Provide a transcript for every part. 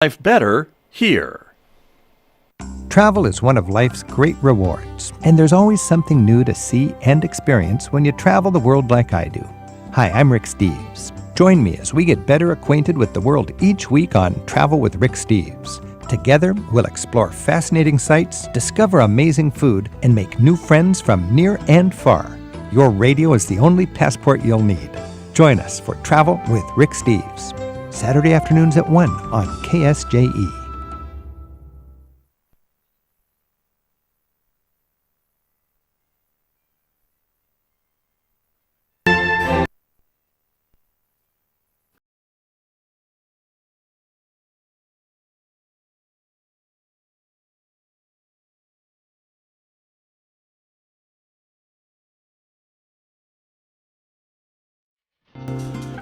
Life better here. Travel is one of life's great rewards, and there's always something new to see and experience when you travel the world like I do. Hi, I'm Rick Steves. Join me as we get better acquainted with the world each week on Travel with Rick Steves. Together, we'll explore fascinating sights, discover amazing food, and make new friends from near and far. Your radio is the only passport you'll need. Join us for Travel with Rick Steves, Saturday afternoons at 1 on KSJE.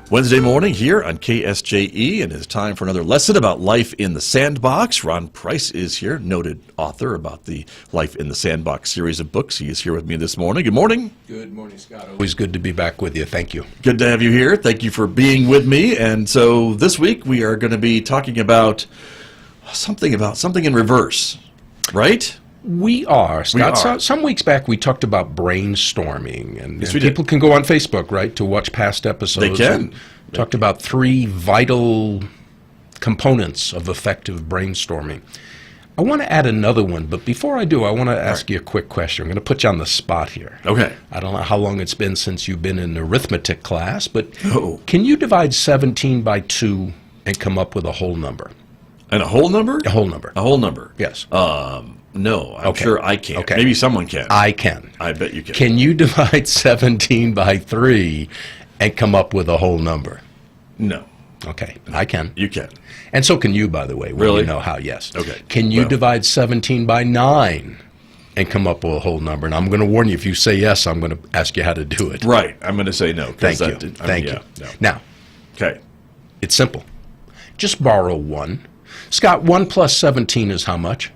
Wednesday morning here on KSJE, and it's time for another lesson about life in the Sandbox. Ron Price is here, noted author about the Life in the Sandbox series of books. He is here with me this morning. Good morning. Good morning, Scott. Always good to be back with you. Thank you. Good to have you here. Thank you for being with me. And so this week we are going to be talking about something in reverse, right? We are, Scott. So, some weeks back, we talked about brainstorming, and Yes, people can go on Facebook, right, to watch past episodes. They can. Talked about 3 vital components of effective brainstorming. I want to add another one, but before I do, I want to ask you a quick question. I'm going to put you on the spot here. Okay. I don't know how long it's been since you've been in arithmetic class, but can you divide 17 by 2 and come up with a whole number? And a whole number? A whole number. A whole number. Yes. No, I'm sure I can't. Okay. Maybe someone can. I can. I bet you can. Can you divide 17 by 3 and come up with a whole number? No. Okay, I can. You can. And so can you, by the way. Really? You know how, yes. Okay. Can you divide 17 by 9 and come up with a whole number? And I'm going to warn you, if you say yes, I'm going to ask you how to do it. Right. I'm going to say no. Thank you. Thank you. No. Now, Okay. it's simple. Just borrow 1. Scott, 1 plus 17 is how much?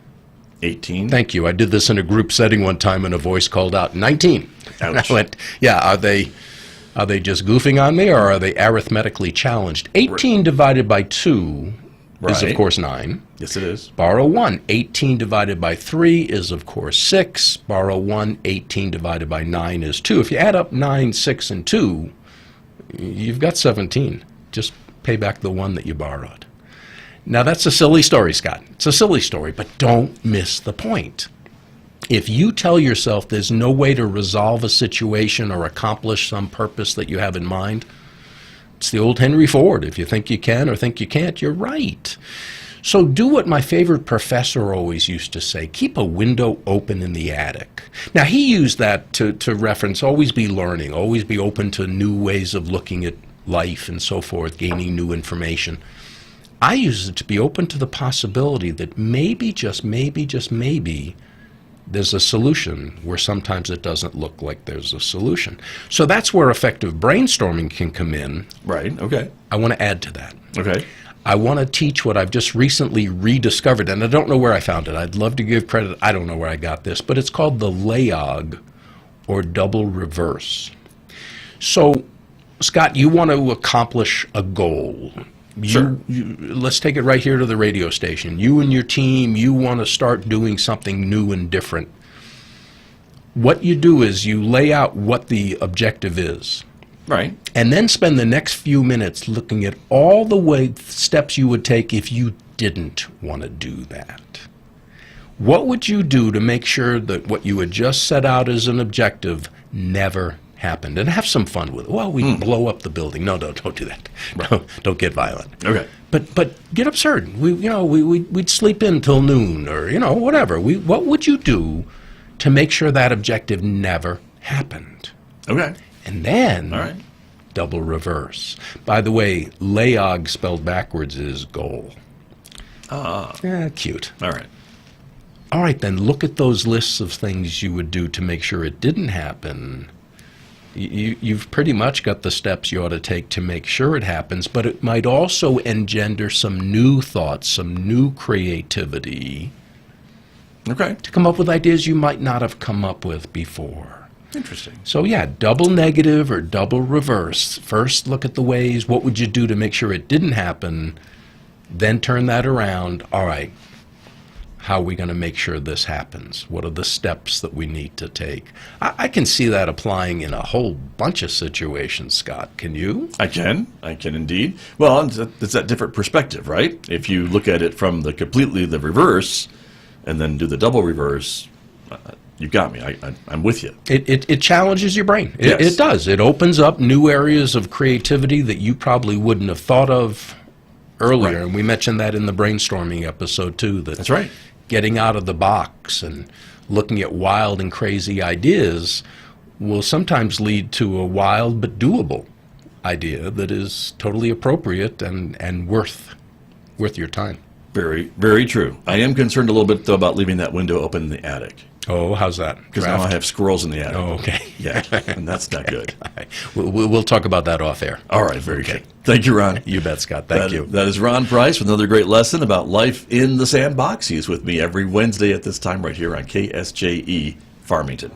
18. Thank you. I did this in a group setting one time, and a voice called out, 19. Ouch. And I went, yeah, are they just goofing on me, or are they arithmetically challenged? 18 divided by 2 is, of Right. course, 9. Yes, it is. Borrow 1. 18 divided by 3 is, of course, 6. Borrow 1. 18 divided by 9 is 2. If you add up 9, 6, and 2, you've got 17. Just pay back the 1 that you borrowed. Now, that's a silly story, Scott. It's a silly story, but don't miss the point. If you tell yourself there's no way to resolve a situation or accomplish some purpose that you have in mind, it's the old Henry Ford. If you think you can or think you can't, you're right. So do what my favorite professor always used to say, keep a window open in the attic. Now, he used that to reference always be learning, always be open to new ways of looking at life and so forth, gaining new information. I use it to be open to the possibility that maybe, just maybe, there's a solution where sometimes it doesn't look like there's a solution. So that's where effective brainstorming can come in. Right. Okay. I want to add to that. Okay. I want to teach what I've just recently rediscovered, and I don't know where I found it. I'd love to give credit. I don't know where I got this, but it's called the LAOG, or double reverse. So, Scott, you want to accomplish a goal. Sure. Let's take it right here to the radio station. You and your team, you want to start doing something new and different. What you do is you lay out what the objective is. Right. And then spend the next few minutes looking at all the steps you would take if you didn't want to do that. What would you do to make sure that what you had just set out as an objective never happened? And have some fun with it. Well, we blow up the building. No, don't do that. Right. Don't get violent. Okay. But get absurd. We'd sleep in till noon, or whatever. What would you do to make sure that objective never happened? Okay. And then All right. double reverse. By the way, LAOG spelled backwards is goal. Cute. All right. All right, then look at those lists of things you would do to make sure it didn't happen. You've pretty much got the steps you ought to take to make sure it happens, but it might also engender some new thoughts, some new creativity. Okay. To come up with ideas you might not have come up with before. Interesting. So yeah, double negative or double reverse. First, look at the ways, what would you do to make sure it didn't happen? Then turn that around. All right, how are we going to make sure this happens? What are the steps that we need to take? I can see that applying in a whole bunch of situations, Scott. Can you? I can indeed. Well, it's that different perspective, right? If you look at it from the reverse, and then do the double reverse, you've got me. I'm with you. It challenges your brain. Yes. It does. It opens up new areas of creativity that you probably wouldn't have thought of earlier. Right. And we mentioned that in the brainstorming episode too. That's right. Getting out of the box and looking at wild and crazy ideas will sometimes lead to a wild but doable idea that is totally appropriate and worth your time. Very, very true. I am concerned a little bit, though, about leaving that window open in the attic. Oh, how's that? Because now I have squirrels in the attic. Oh, okay. Yeah, and that's not good. We'll talk about that off air. All right, very good. Thank you, Ron. You bet, Scott. Thank you. That is Ron Price with another great lesson about life in the sandbox. He is with me every Wednesday at this time right here on KSJE Farmington.